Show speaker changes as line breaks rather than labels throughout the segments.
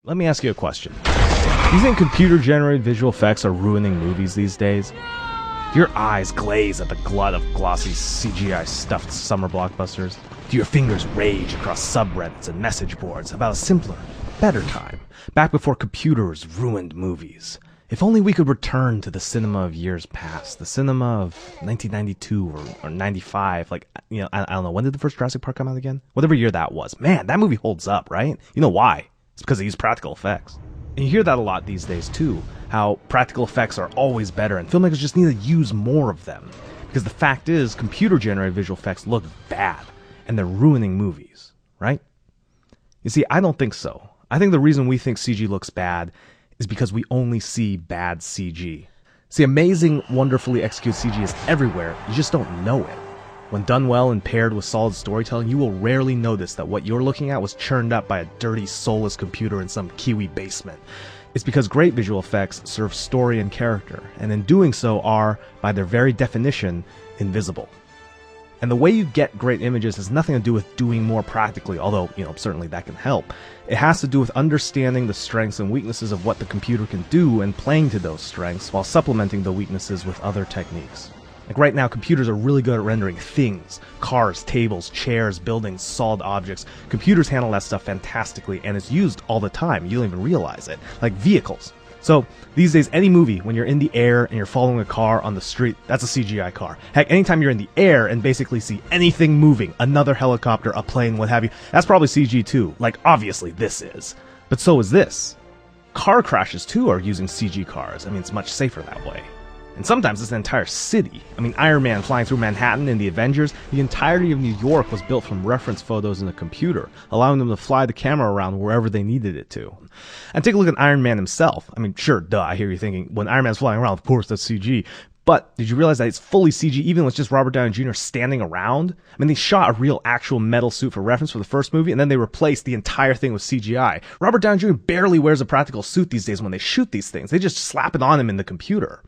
let me ask you a question. Do you think computer-generated visual effects are ruining movies these days? Do your eyes glaze at the glut of glossy CGI-stuffed summer blockbusters? Do your fingers rage across subreddits and message boards about a simpler, better time, back before computers ruined movies? If only we could return to the cinema of years past, the cinema of 1992 or 95, like, I don't know, when did the first Jurassic Park come out again? Whatever year that was. Man, that movie holds up, right? You know why? It's because they use practical effects. And you hear that a lot these days too, how practical effects are always better, and filmmakers just need to use more of them. Because the fact is, computer-generated visual effects look bad, and they're ruining movies, right? You see, I don't think so. I think the reason we think CG looks bad is because we only see bad CG. See, amazing, wonderfully executed CG is everywhere, you just don't know it. When done well and paired with solid storytelling, you will rarely notice that what you're looking at was churned up by a dirty, soulless computer in some Kiwi basement. It's because great visual effects serve story and character, and in doing so are, by their very definition, invisible. And the way you get great images has nothing to do with doing more practically, although, certainly that can help. It has to do with understanding the strengths and weaknesses of what the computer can do and playing to those strengths while supplementing the weaknesses with other techniques. Like right now, computers are really good at rendering things, cars, tables, chairs, buildings, solid objects. Computers handle that stuff fantastically, and it's used all the time. You don't even realize it. Like vehicles. So these days, any movie, when you're in the air and you're following a car on the street, that's a CGI car. Heck, anytime you're in the air and basically see anything moving, another helicopter, a plane, what have you, that's probably CG too. Like, obviously this is. But so is this. Car crashes too are using CG cars. I mean, it's much safer that way. And sometimes it's an entire city. I mean, Iron Man flying through Manhattan in the Avengers, the entirety of New York was built from reference photos in a computer, allowing them to fly the camera around wherever they needed it to. And take a look at Iron Man himself. I mean, sure, duh, I hear you thinking, when Iron Man's flying around, of course that's CG. But did you realize that it's fully CG even with just Robert Downey Jr. standing around? I mean, they shot a real actual metal suit for reference for the first movie, and then they replaced the entire thing with CGI. Robert Downey Jr. barely wears a practical suit these days when they shoot these things. They just slap it on him in the computer.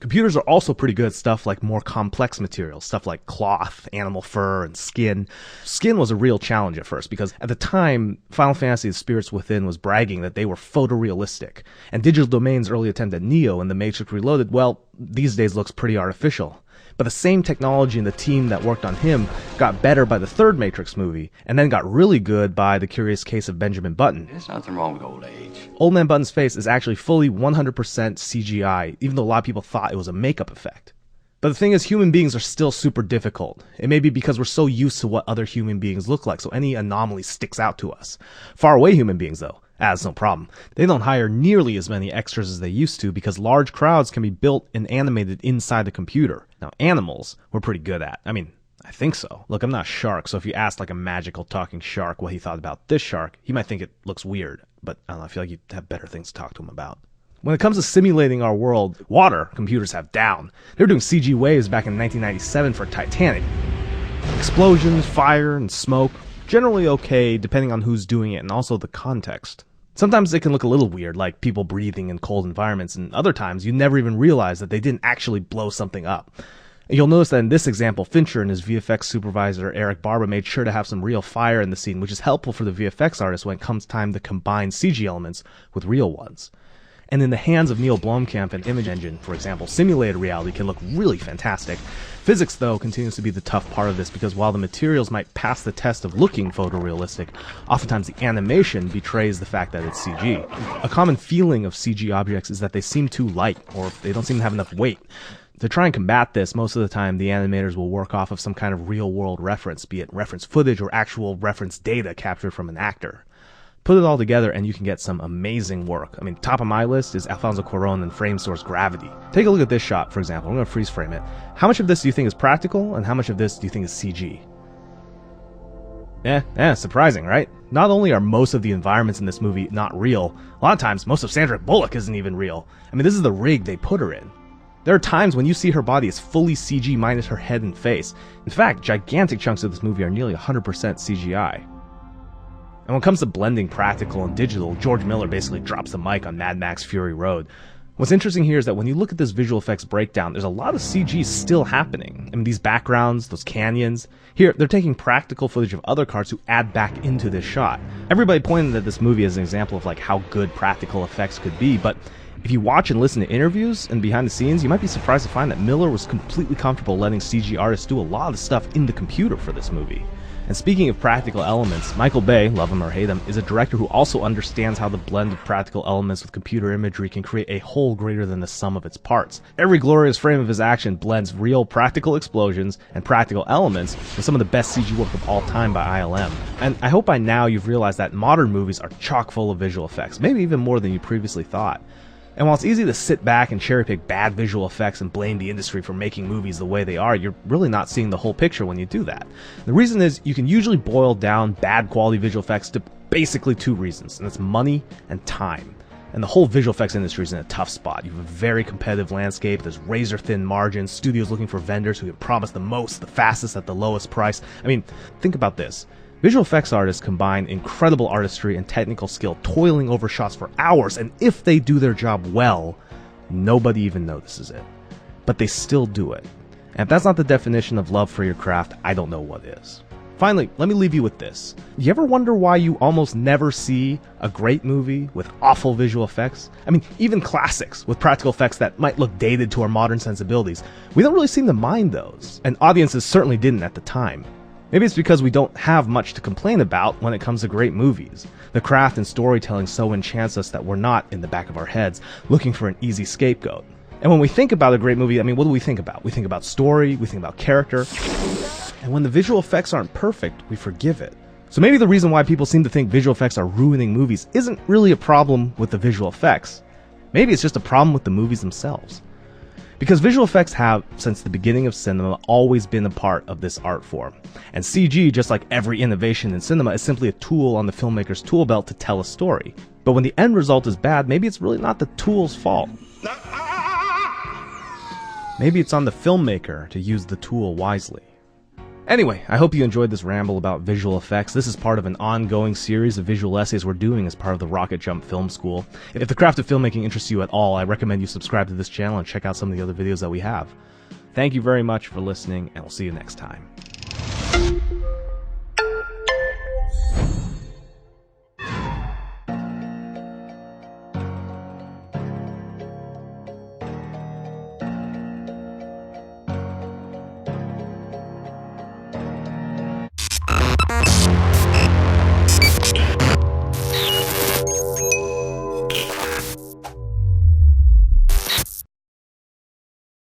Computers are also pretty good at stuff like more complex materials, stuff like cloth, animal fur, and skin. Skin was a real challenge at first because at the time, Final Fantasy The Spirits Within was bragging that they were photorealistic. And Digital Domain's early attempt at Neo and The Matrix Reloaded, well, these days looks pretty artificial. But the same technology and the team that worked on him got better by the third Matrix movie, and then got really good by The Curious Case of Benjamin Button.
There's nothing wrong with old age.
Old Man Button's face is actually fully 100% CGI, even though a lot of people thought it was a makeup effect. But the thing is, human beings are still super difficult. It may be because we're so used to what other human beings look like, so any anomaly sticks out to us. Far away human beings, though, that's no problem. They don't hire nearly as many extras as they used to because large crowds can be built and animated inside the computer. Now, animals, we're pretty good at. I mean, I think so. Look, I'm not a shark, so if you asked like a magical talking shark what he thought about this shark, he might think it looks weird. But I don't know, I feel like you'd have better things to talk to him about. When it comes to simulating our world, water computers have down. They were doing CG waves back in 1997 for Titanic. Explosions, fire, and smoke. Generally okay, depending on who's doing it and also the context. Sometimes they can look a little weird, like people breathing in cold environments, and other times you never even realize that they didn't actually blow something up. And you'll notice that in this example, Fincher and his VFX supervisor, Eric Barba, made sure to have some real fire in the scene, which is helpful for the VFX artist when it comes time to combine CG elements with real ones. And in the hands of Neil Blomkamp and Image Engine, for example, simulated reality can look really fantastic. Physics, though, continues to be the tough part of this because while the materials might pass the test of looking photorealistic, oftentimes the animation betrays the fact that it's CG. A common feeling of CG objects is that they seem too light, or they don't seem to have enough weight. To try and combat this, most of the time the animators will work off of some kind of real-world reference, be it reference footage or actual reference data captured from an actor. Put it all together and you can get some amazing work. I mean, top of my list is Alfonso Cuarón and Frame Source Gravity. Take a look at this shot, for example. I'm going to freeze frame it. How much of this do you think is practical, and how much of this do you think is CG? Surprising, right? Not only are most of the environments in this movie not real, a lot of times most of Sandra Bullock isn't even real. I mean, this is the rig they put her in. There are times when you see her body is fully CG minus her head and face. In fact, gigantic chunks of this movie are nearly 100% CGI. And when it comes to blending practical and digital, George Miller basically drops the mic on Mad Max Fury Road. What's interesting here is that when you look at this visual effects breakdown, there's a lot of CG still happening. I mean, these backgrounds, those canyons. Here, they're taking practical footage of other cars to add back into this shot. Everybody pointed at this movie as an example of like how good practical effects could be, but if you watch and listen to interviews and behind the scenes, you might be surprised to find that Miller was completely comfortable letting CG artists do a lot of the stuff in the computer for this movie. And speaking of practical elements, Michael Bay, love him or hate him, is a director who also understands how the blend of practical elements with computer imagery can create a whole greater than the sum of its parts. Every glorious frame of his action blends real practical explosions and practical elements with some of the best CG work of all time by ILM. And I hope by now you've realized that modern movies are chock full of visual effects, maybe even more than you previously thought. And while it's easy to sit back and cherry-pick bad visual effects and blame the industry for making movies the way they are, you're really not seeing the whole picture when you do that. The reason is you can usually boil down bad quality visual effects to basically two reasons, and that's money and time. And the whole visual effects industry is in a tough spot. You have a very competitive landscape, there's razor-thin margins, studios looking for vendors who can promise the most, the fastest, at the lowest price. I mean, think about this. Visual effects artists combine incredible artistry and technical skill, toiling over shots for hours, and if they do their job well, nobody even notices it. But they still do it. And if that's not the definition of love for your craft, I don't know what is. Finally, let me leave you with this. You ever wonder why you almost never see a great movie with awful visual effects? I mean, even classics with practical effects that might look dated to our modern sensibilities. We don't really seem to mind those, and audiences certainly didn't at the time. Maybe it's because we don't have much to complain about when it comes to great movies. The craft and storytelling so enchants us that we're not, in the back of our heads, looking for an easy scapegoat. And when we think about a great movie, I mean, what do we think about? We think about story, we think about character, and when the visual effects aren't perfect, we forgive it. So maybe the reason why people seem to think visual effects are ruining movies isn't really a problem with the visual effects. Maybe it's just a problem with the movies themselves. Because visual effects have, since the beginning of cinema, always been a part of this art form. And CG, just like every innovation in cinema, is simply a tool on the filmmaker's tool belt to tell a story. But when the end result is bad, maybe it's really not the tool's fault. Maybe it's on the filmmaker to use the tool wisely. Anyway, I hope you enjoyed this ramble about visual effects. This is part of an ongoing series of visual essays we're doing as part of the Rocket Jump Film School. If the craft of filmmaking interests you at all, I recommend you subscribe to this channel and check out some of the other videos that we have. Thank you very much for listening, and we'll see you next time.